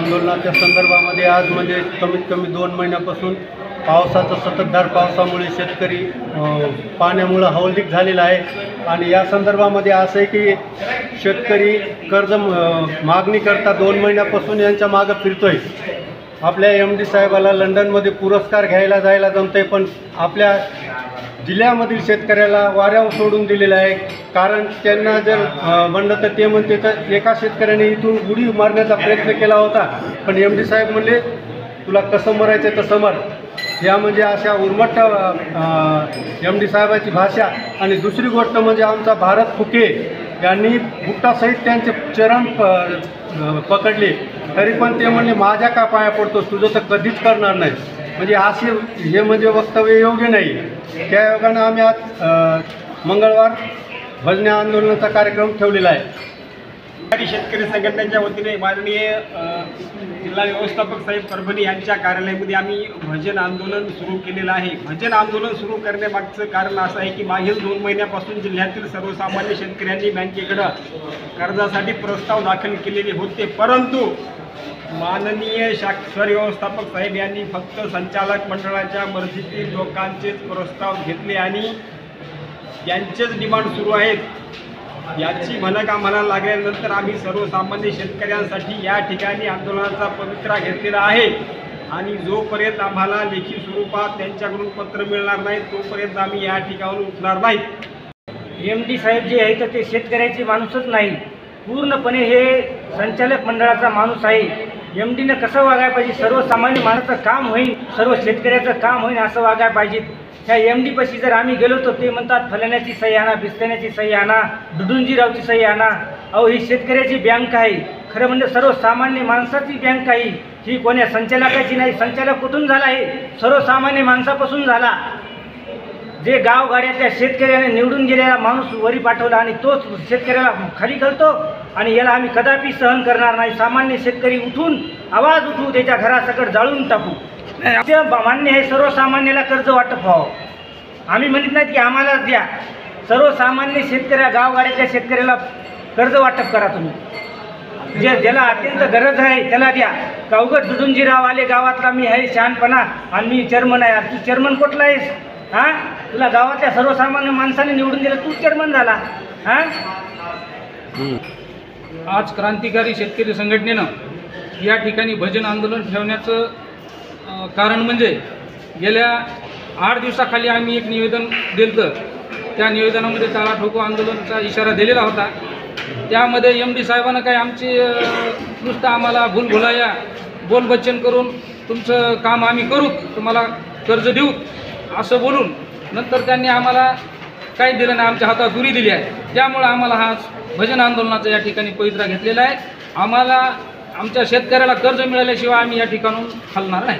आंदोलनाच्या संदर्भामध्ये आज म्हणजे कमीत कमी 2 महिन्यापासून पावसाचं संततधार पावसामुळे शेतकरी पाण्यामुळे हवालदिल झालेला आहे। आणि या संदर्भामध्ये असं आहे की शेतकरी कर्ज मागणी करता 2 महिन्यापासून यांच्या मागं फिरतोय। आपल्या MD साहेबाला लंडनमध्ये पुरस्कार घ्यायला जायला जमतंय, पण आपल्या जिल्ह्यामधील शेतकऱ्याला वाऱ्यावर सोडून दिलेलं आहे। कारण त्यांना जर म्हणलं तर ते म्हणते तर एका शेतकऱ्याने इथून उडी मारण्याचा प्रयत्न केला होता, पण MD साहेब म्हणले तुला कसं मरायचं तसं मर। या म्हणजे अशा उर्मट MD साहेबाची भाषा। आणि दुसरी गोष्ट म्हणजे आमचा भारत फुके यांनी बुट्टासहित त्यांचे चरण पकडले, तरी पण ते म्हणले माझ्या का पाया पडतो, तुझं तर कधीच करणार नाही। म्हणजे असे हे म्हणजे वक्तव्य योग्य नाही। त्या योगानं आम्ही आज मंगळवार भजनी आंदोलनाचा कार्यक्रम ठेवलेला आहे। शेतकरी संघटनेच्या वतीने माननीय जिल्हा व्यवस्थापक साहेब परभणी यांच्या कार्यालयामध्ये आम्ही भजन आंदोलन सुरू केलेलं आहे। भजन आंदोलन सुरू करण्यामागचं कारण असं आहे की मागील 2 महिन्यापासून जिल्ह्यातील सर्वसामान्य शेतकऱ्यांनी बँकेकडं कर्जासाठी प्रस्ताव दाखल केलेले होते, परंतु माननीय शासकीय व्यवस्थापक साहेब यांनी फक्त संचालक मंडळाच्या मर्जीतील लोकांचेच प्रस्ताव घेतले आणि त्यांचेच डिमांड सुरू आहेत। याची भनक आम्हाला लागल्यानंतर आम्ही सर्वसामान्य शेतकऱ्यांसाठी या ठिकाणी आंदोलनाचा पवित्रा घेतलेला आहे। आणि जोपर्यंत आम्हाला लेखी स्वरूपात त्यांच्याकडून पत्र मिळणार नाही तोपर्यंत आम्ही या ठिकाणाहून उठणार नाहीत। MD साहेब जे आहे तर ते शेतकऱ्याचे माणूसच नाही, पूर्णपणे हे संचालक मंडळाचा माणूस आहे। MDनं कसं वागायला पाहिजे, सर्वसामान्य माणसाचं काम होईल, सर्व शेतकऱ्याचं काम होईल असं वागायला पाहिजे। त्या MD पाशी जर आम्ही गेलो तर ते म्हणतात फलाण्याची सही आणा, बिस्त्याण्याची सही आणा, दुडुंजीरावची सही आणा। अहो ही शेतकऱ्याची बँक आहे, खरं म्हणजे सर्वसामान्य माणसाची बँक आहे ही, कोण्या संचालकाची नाही। संचालक कुठून झाला आहे, सर्वसामान्य माणसापासून झाला। जे गावगाड्यातल्या शेतकऱ्याने निवडून गेलेला माणूस वरी पाठवला आणि तोच शेतकऱ्याला खाली घालतो, आणि याला आम्ही कदापि सहन करणार नाही। सामान्य शेतकरी उठून आवाज उठवू, त्याच्या घरासकट जाळून टाकू। मान्य आहे सर्वसामान्याला कर्ज वाटप व्हावं, आम्ही म्हणत नाहीत की आम्हालाच द्या। सर्वसामान्य शेतकऱ्या गावगाड्याच्या शेतकऱ्याला कर्ज वाटप करा तुम्ही, ज्याला अत्यंत गरज आहे त्याला द्या। का उगाच दुडुंजीराव आले गावातला मी आहे शहाणपणा आणि मी चेअरमन आहे, तू चेअरमन कुठला आहेस? हां, तुला गावातल्या सर्वसामान्य माणसाने निवडून दिलं, तू चेअरमन झाला। हां, आज क्रांतिकारी शेतकरी संघटनेनं या ठिकाणी भजन आंदोलन ठेवण्याचं कारण म्हणजे गेल्या 8 दिवसाखाली आम्ही एक निवेदन दिलं, त्या निवेदनामध्ये टाळा ठोको आंदोलनाचा इशारा दिलेला होता। त्यामध्ये MD साहेबांना काय आमची नुसतं आम्हाला भूलभुलाया बोलबच्चन करून तुमचं काम आम्ही करू, तुम्हाला कर्ज देऊ असं बोलून नंतर त्यांनी आम्हाला काही दिलं नाही, आमच्या हातात दुरी दिली आहे। त्यामुळे आम्हाला हा भजन आंदोलनाचा या ठिकाणी पवित्रा घेतलेला आहे। आम्हाला आमच्या शेतकऱ्याला कर्ज मिळाल्याशिवाय आम्ही या ठिकाणून हलणार नाही।